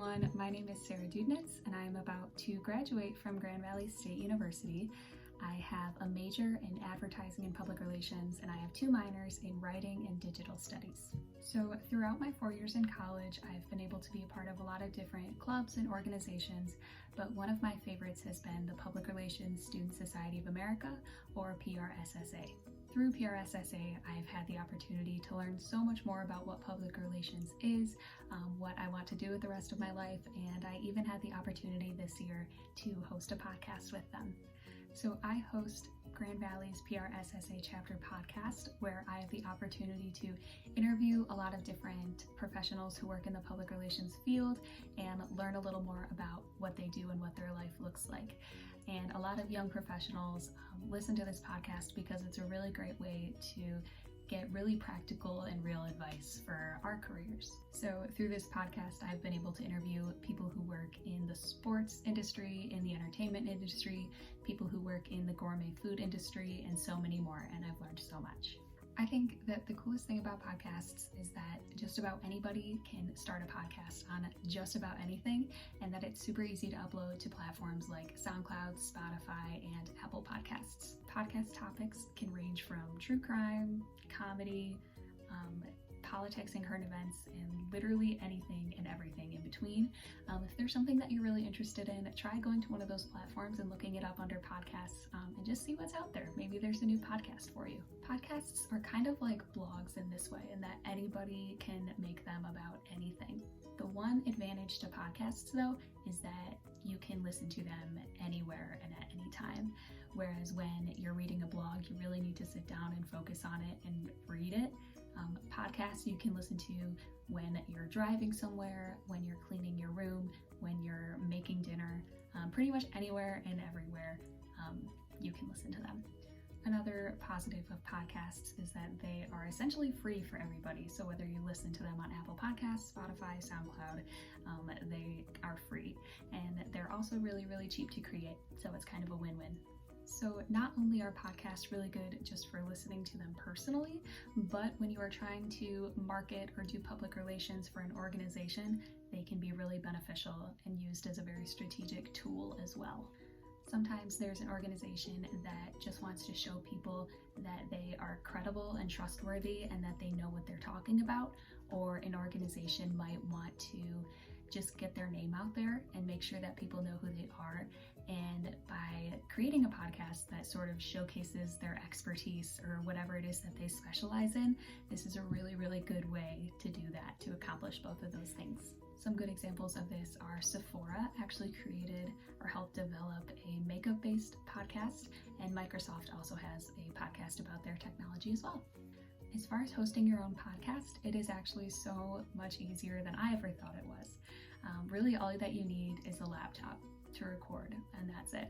everyone, my name is Sarah Dudinetz and I'm about to graduate from Grand Valley State University. I have a major in advertising and public relations and I have 2 minors in writing and digital studies. So throughout my 4 years in college, I've been able to be a part of a lot of different clubs and organizations, but one of my favorites has been the Public Relations Student Society of America, or PRSSA. Through PRSSA, I've had the opportunity to learn so much more about what public relations is, what I want to do with the rest of my life, and I even had the opportunity this year to host a podcast with them. So I host Grand Valley's PRSSA chapter podcast, where I have the opportunity to interview a lot of different professionals who work in the public relations field and learn a little more about what they do and what their life looks like. And a lot of young professionals listen to this podcast because it's a really great way to get really practical and real advice for our careers. So through this podcast, I've been able to interview people who work in the sports industry, in the entertainment industry, people who work in the gourmet food industry, and so many more, and I've learned so much. I think that the coolest thing about podcasts is that just about anybody can start a podcast on just about anything, and that it's super easy to upload to platforms like SoundCloud, Spotify, and Apple Podcasts. Podcast topics can range from true crime, comedy, politics and current events, and literally anything and everything in between. If there's something that you're really interested in, try going to one of those platforms and looking it up under podcasts and just see what's out there. Maybe there's a new podcast for you. Podcasts are kind of like blogs in this way, in that anybody can make them about anything. The one advantage to podcasts, though, is that you can listen to them anywhere and at any time. Whereas when you're reading a blog, you really need to sit down and focus on it and read it. Podcasts you can listen to when you're driving somewhere, when you're cleaning your room, when you're making dinner, pretty much anywhere and everywhere you can listen to them. Another positive of podcasts is that they are essentially free for everybody. So whether you listen to them on Apple Podcasts, Spotify, SoundCloud, they are free. And they're also really, really cheap to create. So it's kind of a win-win. So not only are podcasts really good just for listening to them personally, but when you are trying to market or do public relations for an organization, they can be really beneficial and used as a very strategic tool as well. Sometimes there's an organization that just wants to show people that they are credible and trustworthy and that they know what they're talking about, or an organization might want to just get their name out there and make sure that people know who they are. And by creating a podcast that sort of showcases their expertise or whatever it is that they specialize in, this is a really, really good way to do that, to accomplish both of those things. Some good examples of this are Sephora actually created or helped develop a makeup-based podcast, and Microsoft also has a podcast about their technology as well. As far as hosting your own podcast, it is actually so much easier than I ever thought it was. Really, all that you need is a laptop to record, and that's it.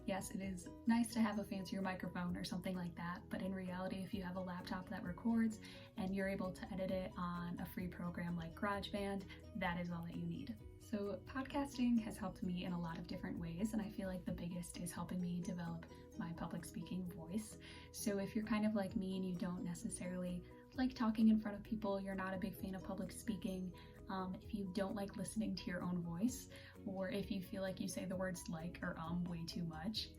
Yes, it is nice to have a fancier microphone or something like that, but in reality, if you have a laptop that records and you're able to edit it on a free program like GarageBand, that is all that you need. So podcasting has helped me in a lot of different ways, and I feel like the biggest is helping me develop my public speaking voice. So if you're kind of like me and you don't necessarily like talking in front of people, you're not a big fan of public speaking, if you don't like listening to your own voice, or if you feel like you say the words like or way too much,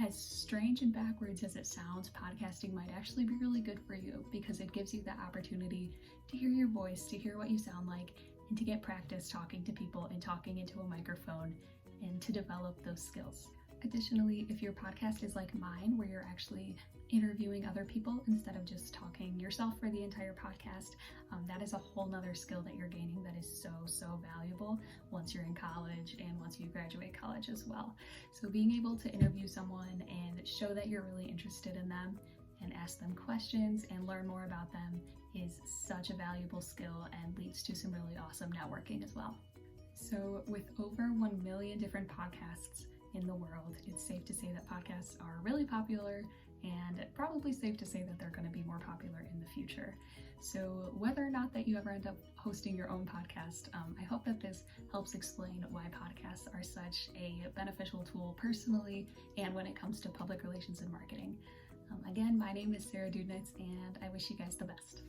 as strange and backwards as it sounds, podcasting might actually be really good for you because it gives you the opportunity to hear your voice, to hear what you sound like, and to get practice talking to people and talking into a microphone and to develop those skills. Additionally, if your podcast is like mine, where you're actually interviewing other people instead of just talking yourself for the entire podcast, that is a whole nother skill that you're gaining that is so valuable once you're in college and once you graduate college as well. So being able to interview someone and show that you're really interested in them and ask them questions and learn more about them is such a valuable skill and leads to some really awesome networking as well. So with over 1 million different podcasts in the world, it's safe to say that podcasts are really popular, and probably safe to say that they're going to be more popular in the future. So whether or not that you ever end up hosting your own podcast, I hope that this helps explain why podcasts are such a beneficial tool personally and when it comes to public relations and marketing. Again, my name is Sarah Dudinetz, and I wish you guys the best.